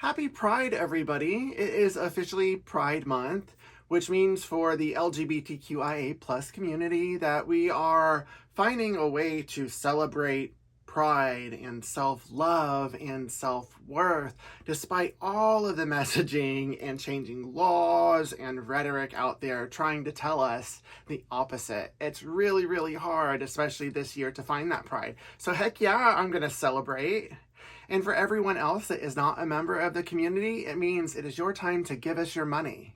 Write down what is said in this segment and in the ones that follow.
Happy Pride, everybody. It is officially Pride Month, which means for the LGBTQIA plus community that we are finding a way to celebrate pride and self-love and self-worth despite all of the messaging and changing laws and rhetoric out there trying to tell us the opposite. It's really, really hard, especially this year, to find that pride. So heck yeah, I'm gonna celebrate. And for everyone else that is not a member of the community, it means it is your time to give us your money.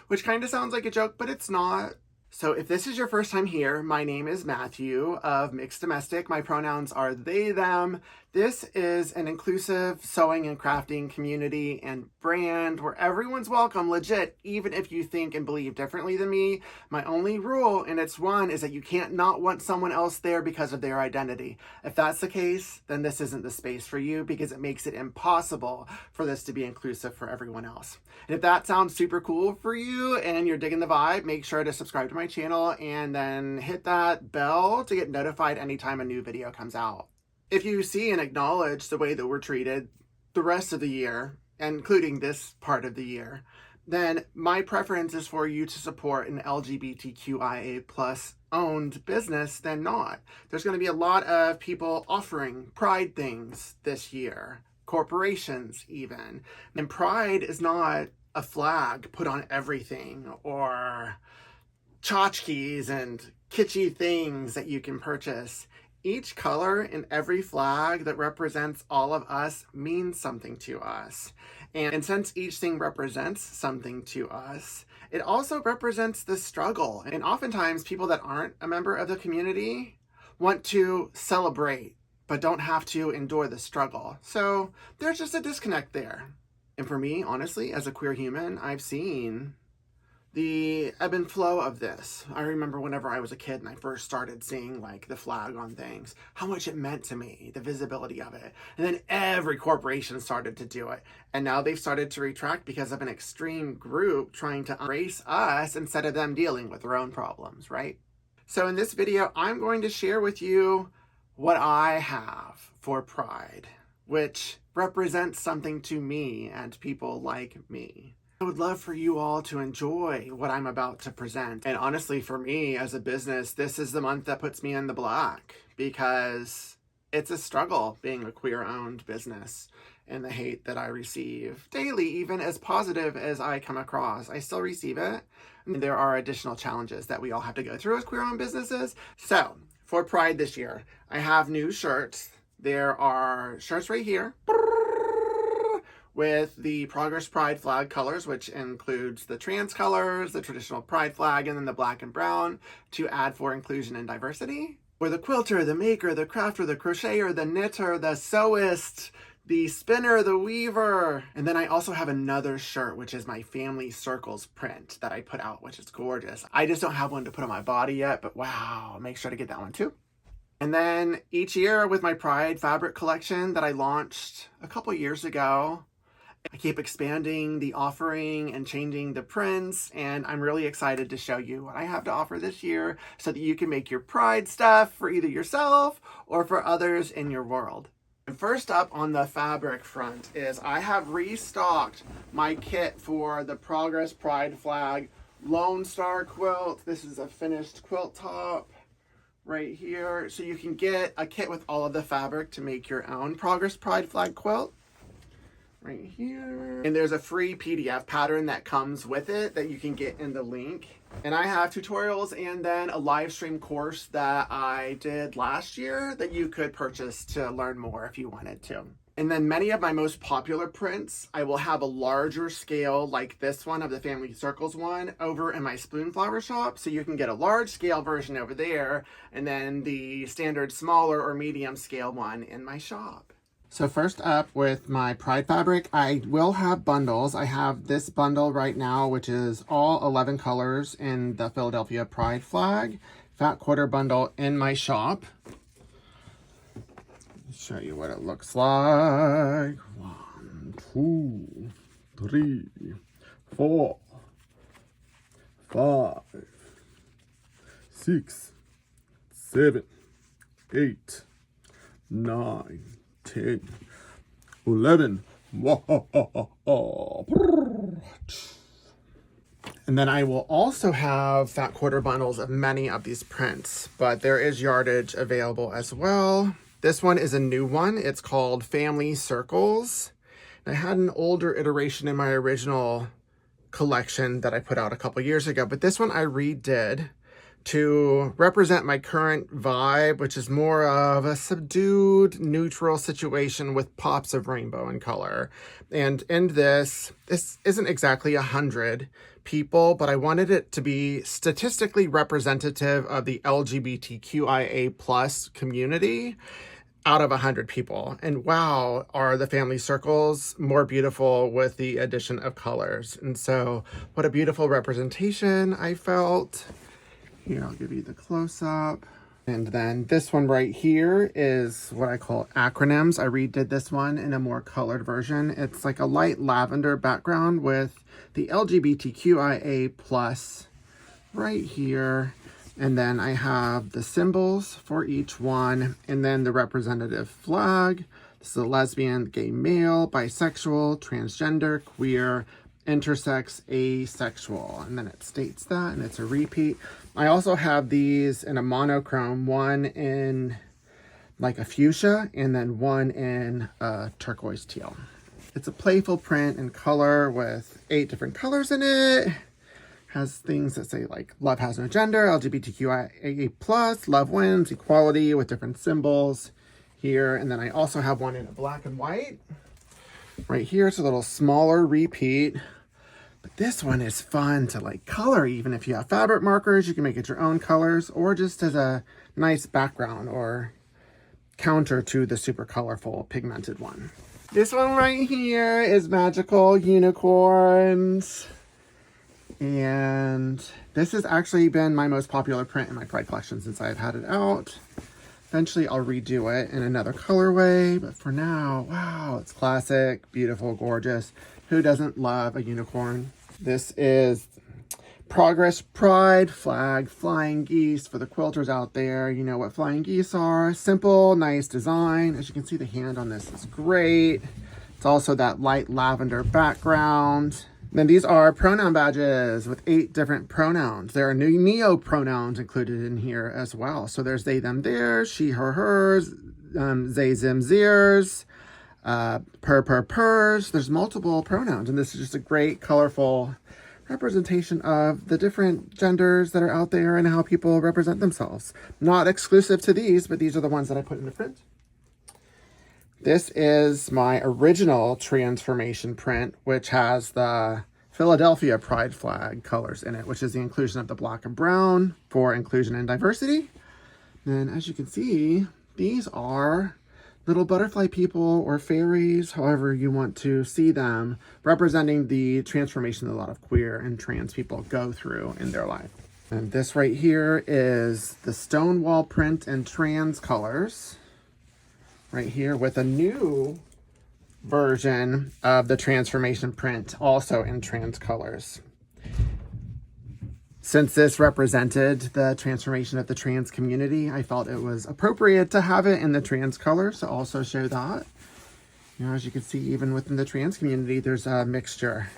Which kind of sounds like a joke, but it's not. So if this is your first time here, my name is Matthew of Mixed Domestic. My pronouns are they, them. This is an inclusive sewing and crafting community and brand where everyone's welcome, legit, even if you think and believe differently than me. My only rule, and it's one, is that you can't not want someone else there because of their identity. If that's the case, then this isn't the space for you because it makes it impossible for this to be inclusive for everyone else. And if that sounds super cool for you and you're digging the vibe, make sure to subscribe to my channel and then hit that bell to get notified anytime a new video comes out. If you see and acknowledge the way that we're treated the rest of the year, including this part of the year, then my preference is for you to support an LGBTQIA plus owned business than not. There's going to be a lot of people offering pride things this year, corporations even. And pride is not a flag put on everything or tchotchkes and kitschy things that you can purchase. Each color in every flag that represents all of us means something to us. And since each thing represents something to us, it also represents the struggle. And oftentimes people that aren't a member of the community want to celebrate, but don't have to endure the struggle. So there's just a disconnect there. And for me, honestly, as a queer human, I've seen the ebb and flow of this. I remember whenever I was a kid and I first started seeing like the flag on things, how much it meant to me, the visibility of it. And then every corporation started to do it. And now they've started to retract because of an extreme group trying to embrace us instead of them dealing with their own problems, right? So in this video, I'm going to share with you what I have for Pride, which represents something to me and people like me. I would love for you all to enjoy what I'm about to present. And honestly, for me as a business, this is the month that puts me in the black because it's a struggle being a queer-owned business and the hate that I receive daily, even as positive as I come across. I still receive it. And there are additional challenges that we all have to go through as queer-owned businesses. So for Pride this year, I have new shirts. There are shirts right here with the Progress Pride flag colors, which includes the trans colors, the traditional pride flag, and then the black and brown to add for inclusion and diversity. For the quilter, the maker, the crafter, the crocheter, the knitter, the sewist, the spinner, the weaver. And then I also have another shirt, which is my family circles print that I put out, which is gorgeous. I just don't have one to put on my body yet, but wow, make sure to get that one too. And then each year with my Pride fabric collection that I launched a couple years ago, I keep expanding the offering and changing the prints, and I'm really excited to show you what I have to offer this year so that you can make your Pride stuff for either yourself or for others in your world. And first up on the fabric front is I have restocked my kit for the Progress Pride flag Lone Star quilt. This is a finished quilt top right here. So you can get a kit with all of the fabric to make your own Progress Pride flag quilt. Right here. And there's a free PDF pattern that comes with it that you can get in the link. And I have tutorials and then a live stream course that I did last year that you could purchase to learn more if you wanted to. And then many of my most popular prints, I will have a larger scale like this one of the Family Circles one over in my Spoonflower shop. So you can get a large scale version over there and then the standard smaller or medium scale one in my shop. So first up with my Pride fabric, I will have bundles. I have this bundle right now, which is all 11 colors in the Philadelphia Pride flag. Fat quarter bundle in my shop. Show you what it looks like. 1, 2, 3, 4, 5, 6, 7, 8, 9, 10, 11. And then I will also have fat quarter bundles of many of these prints, but there is yardage available as well. This one is a new one. It's called Family Circles. I had an older iteration in my original collection that I put out a couple years ago, but this one I redid to represent my current vibe, which is more of a subdued, neutral situation with pops of rainbow in color. And in this isn't exactly 100 people, but I wanted it to be statistically representative of the LGBTQIA plus community out of 100 people. And wow, are the family circles more beautiful with the addition of colors. And so what a beautiful representation I felt. Here, I'll give you the close-up. And then this one right here is what I call acronyms. I redid this one in a more colored version. It's like a light lavender background with the LGBTQIA plus right here. And then I have the symbols for each one. And then the representative flag. This is a lesbian, gay male, bisexual, transgender, queer, intersex, asexual. And then it states that, and it's a repeat. I also have these in a monochrome, one in like a fuchsia and then one in a turquoise teal. It's a playful print in color with 8 different colors in it. Has things that say like love has no gender, LGBTQIA+, love wins, equality with different symbols here. And then I also have one in a black and white. Right here, it's a little smaller repeat. But this one is fun to like color. Even if you have fabric markers, you can make it your own colors or just as a nice background or counter to the super colorful pigmented one. This one right here is magical unicorns. And this has actually been my most popular print in my Pride collection since I've had it out. Eventually I'll redo it in another colorway, but for now, wow, it's classic, beautiful, gorgeous. Who doesn't love a unicorn? This is Progress Pride flag, flying geese for the quilters out there. You know what flying geese are. Simple, nice design. As you can see, the hand on this is great. It's also that light lavender background. Then these are pronoun badges with 8 different pronouns. There are new neo pronouns included in here as well. So there's they, them, theirs, she, her, hers, they, them, theirs, pers. There's multiple pronouns, and this is just a great, colorful representation of the different genders that are out there and how people represent themselves. Not exclusive to these, but these are the ones that I put in the print. This is my original transformation print, which has the Philadelphia Pride flag colors in it, which is the inclusion of the black and brown for inclusion and diversity. And as you can see, these are little butterfly people or fairies, however you want to see them, representing the transformation that a lot of queer and trans people go through in their life. And this right here is the Stonewall print in trans colors. Right here with a new version of the transformation print, also in trans colors. Since this represented the transformation of the trans community, I felt it was appropriate to have it in the trans colors to also show that. You know, as you can see, even within the trans community, there's a mixture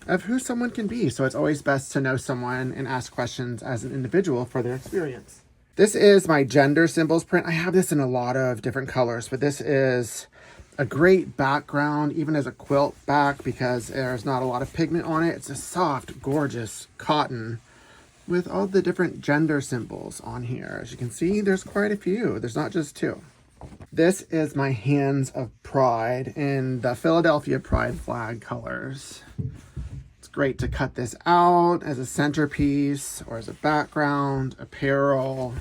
of who someone can be. So it's always best to know someone and ask questions as an individual for their experience. This is my gender symbols print. I have this in a lot of different colors, but this is a great background, even as a quilt back, because there's not a lot of pigment on it. It's a soft, gorgeous cotton with all the different gender symbols on here. As you can see, there's quite a few. There's not just 2. This is my Hands of Pride in the Philadelphia Pride flag colors. It's great to cut this out as a centerpiece or as a background, apparel,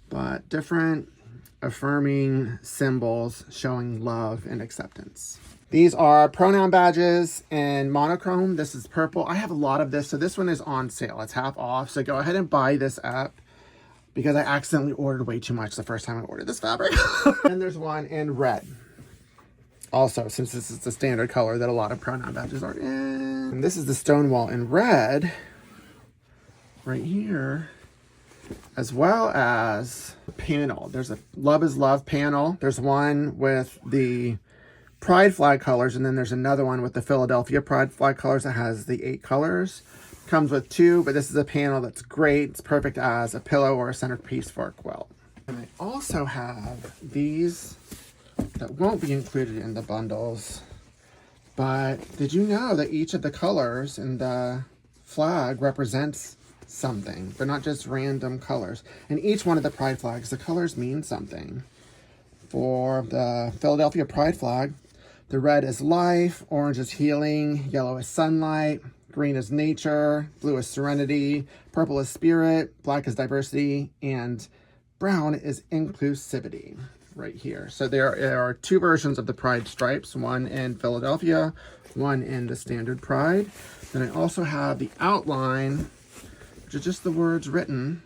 but different affirming symbols showing love and acceptance. These are pronoun badges in monochrome. This is purple. I have a lot of this, so this one is on sale. It's half off, so go ahead and buy this up because I accidentally ordered way too much the first time I ordered this fabric. And there's one in red. Also, since this is the standard color that a lot of pronoun badges are in. And this is the Stonewall in red right here, as well as a panel. There's a Love is Love panel. There's one with the Pride flag colors, and then there's another one with the Philadelphia Pride flag colors that has the 8 colors. Comes with 2, but this is a panel that's great. It's perfect as a pillow or a centerpiece for a quilt. And I also have these that won't be included in the bundles. But did you know that each of the colors in the flag represents something? They're not just random colors. And each one of the pride flags, the colors mean something. For the Philadelphia Pride flag, the red is life, orange is healing, yellow is sunlight, green is nature, blue is serenity, purple is spirit, black is diversity, and brown is inclusivity right here. So there are 2 versions of the pride stripes, one in Philadelphia, one in the standard pride. Then I also have the outline, which is just the words written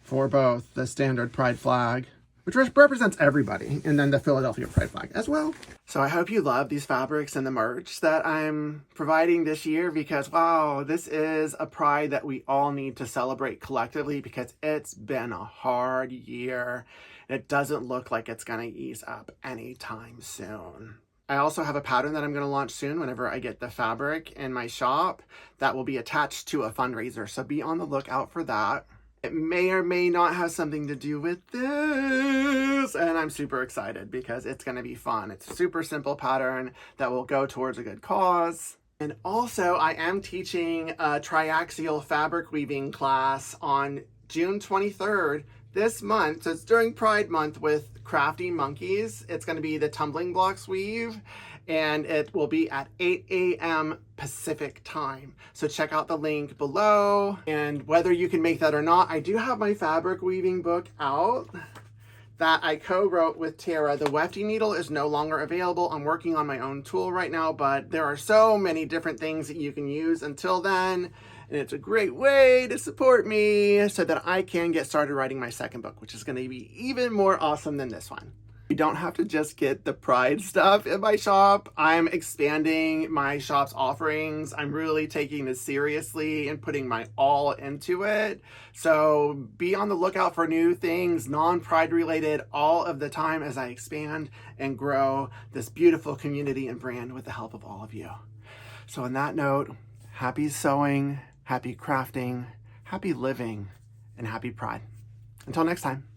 for both the standard pride flag, which represents everybody, and then the Philadelphia Pride flag as well. So I hope you love these fabrics and the merch that I'm providing this year, because wow, this is a pride that we all need to celebrate collectively, because it's been a hard year. It doesn't look like it's gonna ease up anytime soon. I also have a pattern that I'm going to launch soon whenever I get the fabric in my shop that will be attached to a fundraiser. So be on the lookout for that. It may or may not have something to do with this, and I'm super excited because it's going to be fun. It's a super simple pattern that will go towards a good cause. And also, I am teaching a triaxial fabric weaving class on June 23rd this month. So it's during Pride Month with Crafty Monkeys. It's going to be the tumbling blocks weave, and it will be at 8 a.m. Pacific time. So check out the link below. And whether you can make that or not, I do have my fabric weaving book out that I co-wrote with Tara. The wefting needle is no longer available. I'm working on my own tool right now, but there are so many different things that you can use until then. And it's a great way to support me so that I can get started writing my second book, which is going to be even more awesome than this one. You don't have to just get the Pride stuff in my shop. I'm expanding my shop's offerings. I'm really taking this seriously and putting my all into it. So be on the lookout for new things, non-Pride related, all of the time as I expand and grow this beautiful community and brand with the help of all of you. So on that note, happy sewing, happy crafting, happy living, and happy Pride. Until next time.